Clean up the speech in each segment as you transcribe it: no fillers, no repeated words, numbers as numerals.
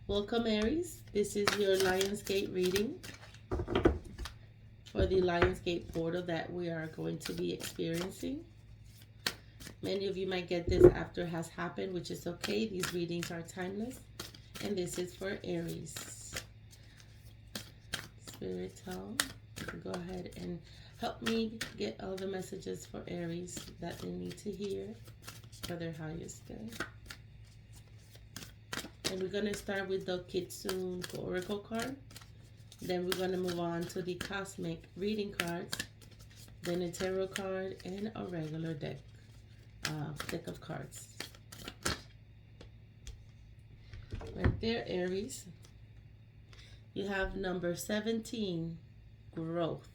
Welcome, Aries. This is your Lionsgate reading for the Lionsgate portal that we are going to be experiencing. Many of you might get this after it has happened, which is okay. These readings are timeless. And this is for Aries. Spirit, go ahead and help me get all the messages for Aries that they need to hear for their highest good. And we're going to start with the Kitsune Oracle card. Then we're going to move on to the Cosmic reading cards. Then a tarot card and a regular deck of cards. Right there, Aries. You have number 17, growth.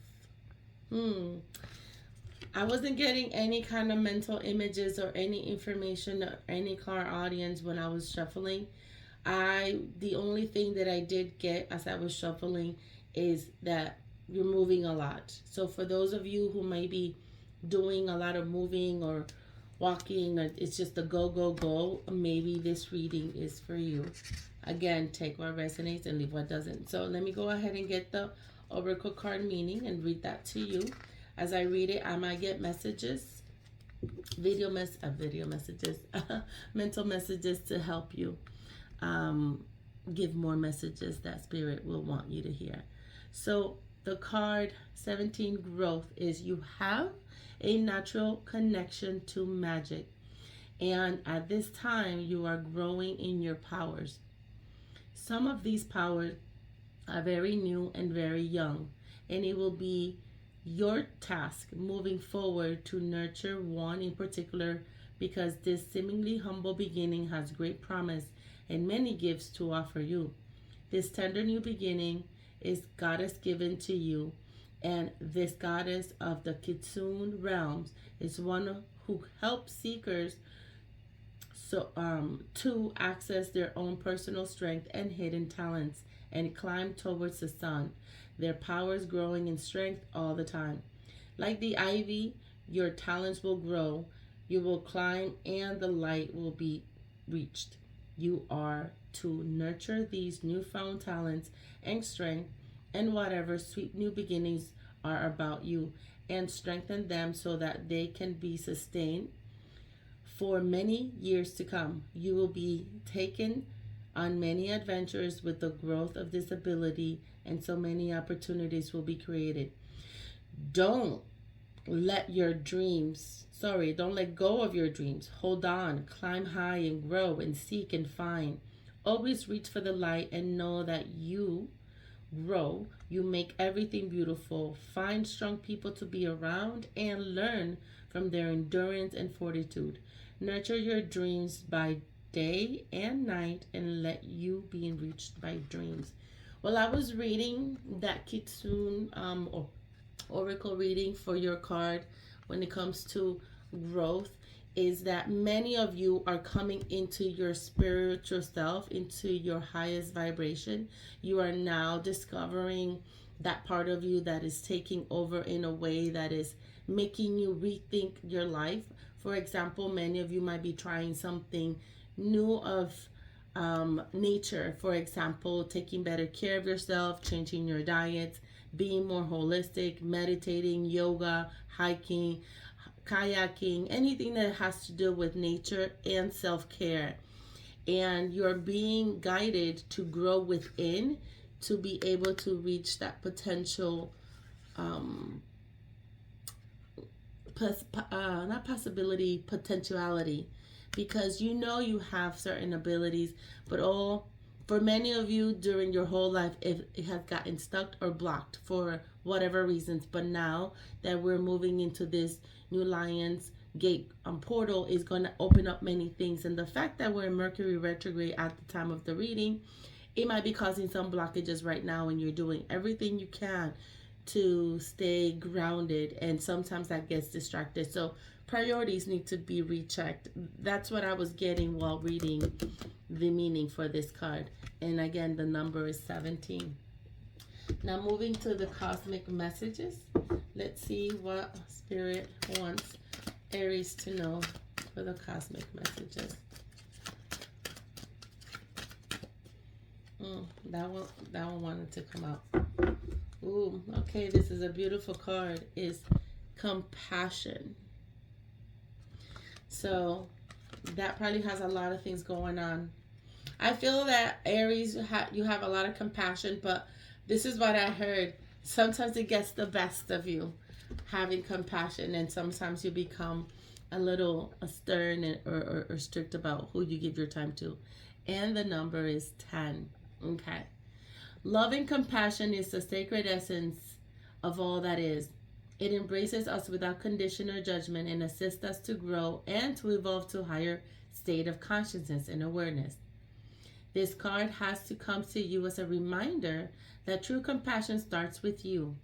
I wasn't getting any kind of mental images or any information or any card audience when I was shuffling. The only thing that I did get as I was shuffling is that you're moving a lot. So for those of you who may be doing a lot of moving or walking, or it's just a go, go, go, maybe this reading is for you. Again, take what resonates and leave what doesn't. So let me go ahead and get the Oracle card meaning and read that to you. As I read it, I might get messages, video messages, mental messages to help you give more messages that Spirit will want you to hear. So the card 17, growth, is you have a natural connection to magic. And at this time, you are growing in your powers. Some of these powers are very new and very young, and it will be your task moving forward to nurture one in particular, because this seemingly humble beginning has great promise and many gifts to offer you. This tender new beginning is goddess given to you, and this goddess of the Kitsune realms is one who helps seekers to access their own personal strength and hidden talents and climb towards the sun. Their powers growing in strength all the time. Like the ivy, your talents will grow. You will climb and the light will be reached. You are to nurture these newfound talents and strength and whatever sweet new beginnings are about you, and strengthen them so that they can be sustained for many years to come. You will be taken on many adventures with the growth of this ability, and so many opportunities will be created. Don't let go of your dreams. Hold on, climb high and grow and seek and find. Always reach for the light and know that you grow. You make everything beautiful. Find strong people to be around and learn from their endurance and fortitude. Nurture your dreams by day and night and let you be enriched by dreams. Well, I was reading that Kitsune Oracle reading for your card when it comes to growth, is that many of you are coming into your spiritual self, into your highest vibration. You are now discovering that part of you that is taking over in a way that is making you rethink your life. For example, many of you might be trying something new of nature. For example, taking better care of yourself, changing your diet, being more holistic, meditating, yoga, hiking, kayaking, anything that has to do with nature and self-care. And you're being guided to grow within to be able to reach that potential potentiality, because you know you have certain abilities, but for many of you during your whole life it has gotten stuck or blocked for whatever reasons. But now that we're moving into this new Lions Gate portal is going to open up many things, and the fact that we're in Mercury retrograde at the time of the reading, it might be causing some blockages right now, and you're doing everything you can to stay grounded, and sometimes that gets distracted. So priorities need to be rechecked. That's what I was getting while reading the meaning for this card. And again, the number is 17. Now moving to the cosmic messages. Let's see what Spirit wants Aries to know for the cosmic messages. That one wanted to come out. Ooh, okay, this is a beautiful card. Is compassion. So that probably has a lot of things going on. I feel that Aries, you have a lot of compassion, but this is what I heard. Sometimes it gets the best of you, having compassion, and sometimes you become a little stern or strict about who you give your time to. And the number is 10. Okay. Love and compassion is the sacred essence of all that is. It embraces us without condition or judgment and assists us to grow and to evolve to a higher state of consciousness and awareness. This card has to come to you as a reminder that true compassion starts with you.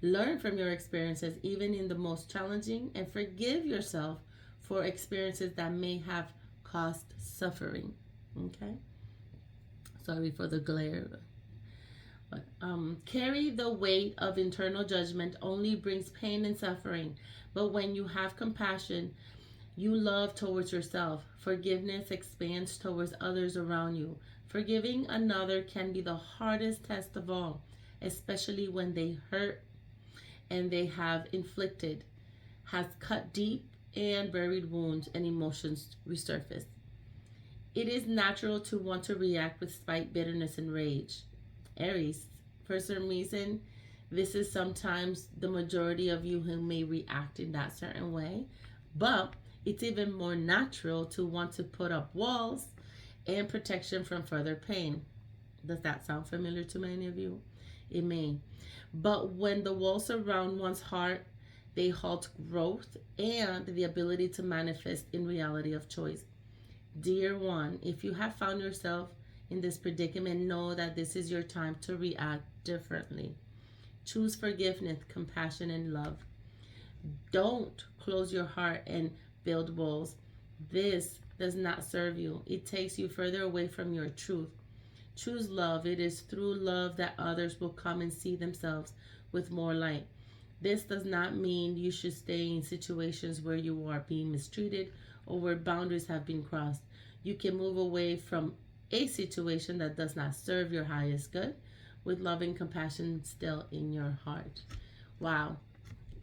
Learn from your experiences, even in the most challenging, and forgive yourself for experiences that may have caused suffering. Okay? Sorry for the glare. But, carry the weight of internal judgment only brings pain and suffering. But when you have compassion, you love towards yourself. Forgiveness expands towards others around you. Forgiving another can be the hardest test of all, especially when they hurt and they have inflicted, has cut deep and buried wounds and emotions resurface. It is natural to want to react with spite, bitterness, and rage. Aries, for some reason, this is sometimes the majority of you who may react in that certain way, but it's even more natural to want to put up walls and protection from further pain. Does that sound familiar to many of you? It may. But when the walls surround one's heart, they halt growth and the ability to manifest in reality of choice. Dear one, if you have found yourself in this predicament, know that this is your time to react differently. Choose forgiveness, compassion, and love. Don't close your heart and build walls. This does not serve you. It takes you further away from your truth. Choose love. It is through love that others will come and see themselves with more light. This does not mean you should stay in situations where you are being mistreated or where boundaries have been crossed. You can move away from a situation that does not serve your highest good with love and compassion still in your heart. Wow.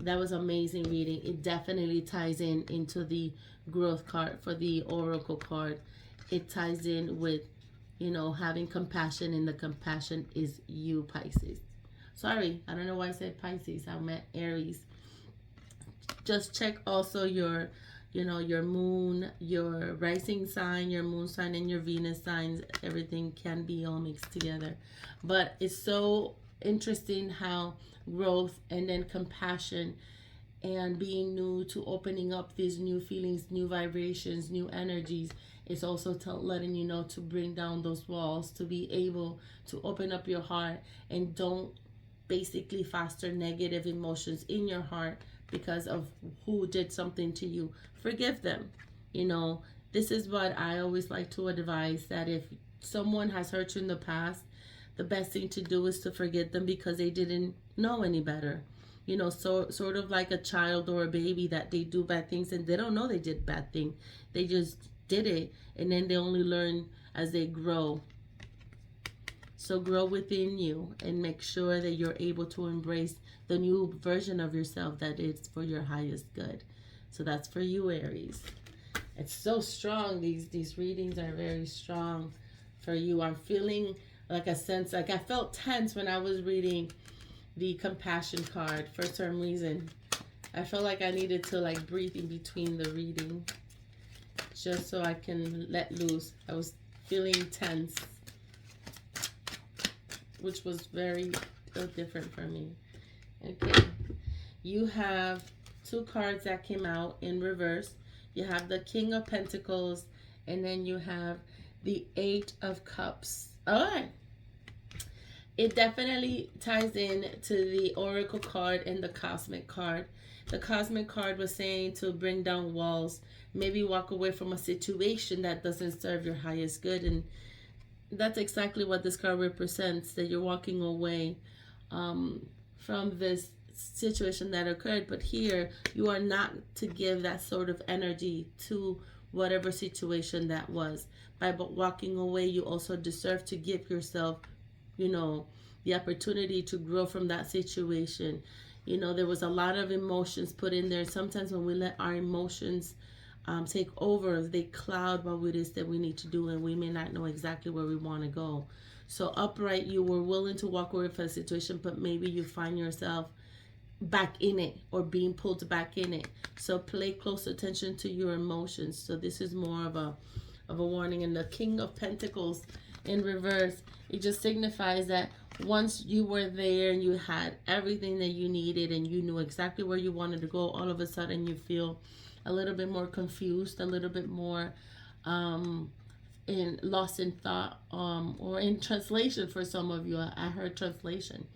That was amazing reading. It definitely ties in into the growth card for the oracle card. It ties in with, having compassion, and the compassion is you, Pisces. Sorry, I don't know why I said Pisces. I meant Aries. Just check also your moon, your rising sign, your moon sign, and your Venus signs. Everything can be all mixed together. But it's so interesting how growth and then compassion and being new to opening up these new feelings, new vibrations, new energies is also letting you know to bring down those walls, to be able to open up your heart and don't basically foster negative emotions in your heart because of who did something to you. Forgive them. This is what I always like to advise, that if someone has hurt you in the past, the best thing to do is to forget them because they didn't know any better. So sort of like a child or a baby that they do bad things and they don't know they did bad thing. They just did it, and then they only learn as they grow. So grow within you and make sure that you're able to embrace the new version of yourself that is for your highest good. So that's for you, Aries. It's so strong. These readings are very strong for you. I'm feeling like a sense, like I felt tense when I was reading the compassion card for some reason. I felt like I needed to breathe in between the reading just so I can let loose. I was feeling tense, which was very different for me. Okay, you have two cards that came out in reverse. You have the King of Pentacles, and then you have the Eight of Cups. All right. It definitely ties in to the Oracle card and the Cosmic card. The Cosmic card was saying to bring down walls, maybe walk away from a situation that doesn't serve your highest good. And that's exactly what this card represents, that you're walking away from this situation that occurred. But here, you are not to give that sort of energy to whatever situation that was. By walking away, you also deserve to give yourself, you know, the opportunity to grow from that situation. You know, there was a lot of emotions put in there. Sometimes when we let our emotions take over, they cloud what it is that we need to do, and we may not know exactly where we want to go. So upright, you were willing to walk away from a situation, but maybe you find yourself back in it or being pulled back in it. So pay close attention to your emotions. So this is more of a warning. And the King of Pentacles in reverse, it just signifies that once you were there and you had everything that you needed and you knew exactly where you wanted to go, all of a sudden you feel a little bit more confused, a little bit more in lost in thought, or in translation. For some of you, I heard translation.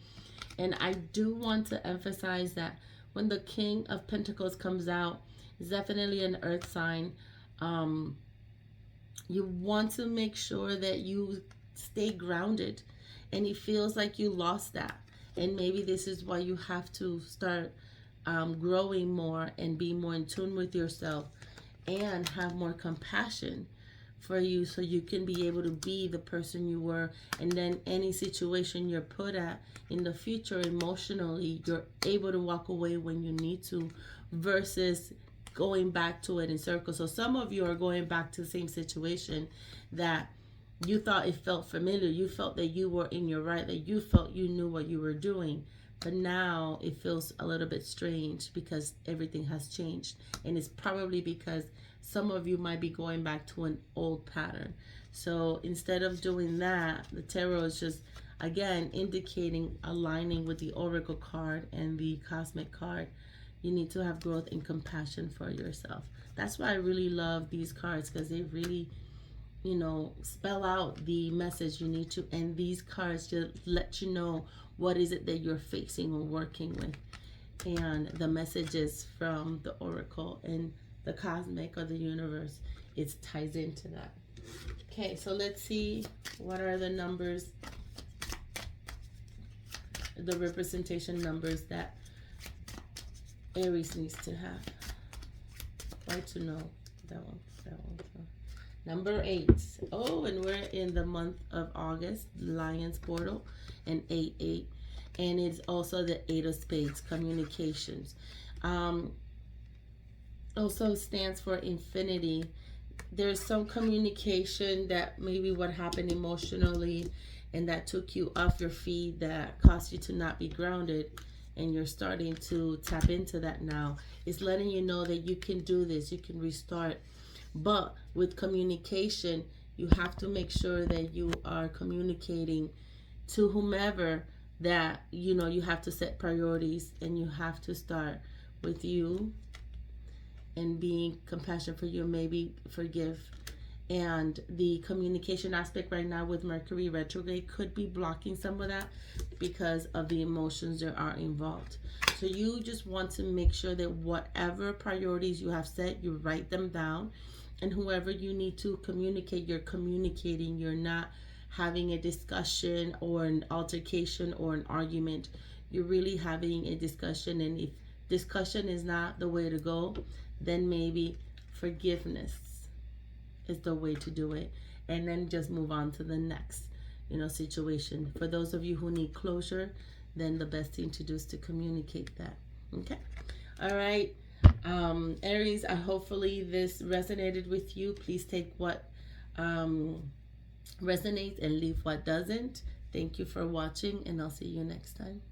And I do want to emphasize that when the King of Pentacles comes out, it's definitely an earth sign. You want to make sure that you stay grounded, and it feels like you lost that. And maybe this is why you have to start growing more and be more in tune with yourself and have more compassion for you, so you can be able to be the person you were. And then any situation you're put at in the future emotionally, you're able to walk away when you need to, versus going back to it in circles. So some of you are going back to the same situation that you thought it felt familiar. You felt that you were in your right, that you felt you knew what you were doing. But now it feels a little bit strange because everything has changed. And it's probably because some of you might be going back to an old pattern. So instead of doing that, the tarot is just, again, indicating aligning with the Oracle card and the Cosmic card. You need to have growth and compassion for yourself. That's why I really love these cards, because they really, you know, spell out the message you need to. And these cards just let you know what is it that you're facing or working with. And the messages from the Oracle and the Cosmic or the universe, it ties into that. Okay, so let's see what are the numbers, the representation numbers that Aries needs to have. Try to know that one. Number 8. Oh, and we're in the month of August, Lion's portal, and 8-8. And it's also the 8 of Spades, communications. Also stands for infinity. There's some communication that maybe what happened emotionally and that took you off your feet, that caused you to not be grounded, and you're starting to tap into that now. It's letting you know that you can do this, you can restart. But with communication, you have to make sure that you are communicating to whomever, that, you know, you have to set priorities, and you have to start with you and being compassionate for you, maybe forgive. And the communication aspect right now with Mercury retrograde could be blocking some of that because of the emotions that are involved. So you just want to make sure that whatever priorities you have set, you write them down. And whoever you need to communicate, you're communicating. You're not having a discussion or an altercation or an argument. You're really having a discussion. And if discussion is not the way to go, then maybe forgiveness is the way to do it. And then just move on to the next, you know, situation. For those of you who need closure, then the best thing to do is to communicate that. Okay. All right. Aries, hopefully this resonated with you. Please take what resonates and leave what doesn't. Thank you for watching, and I'll see you next time.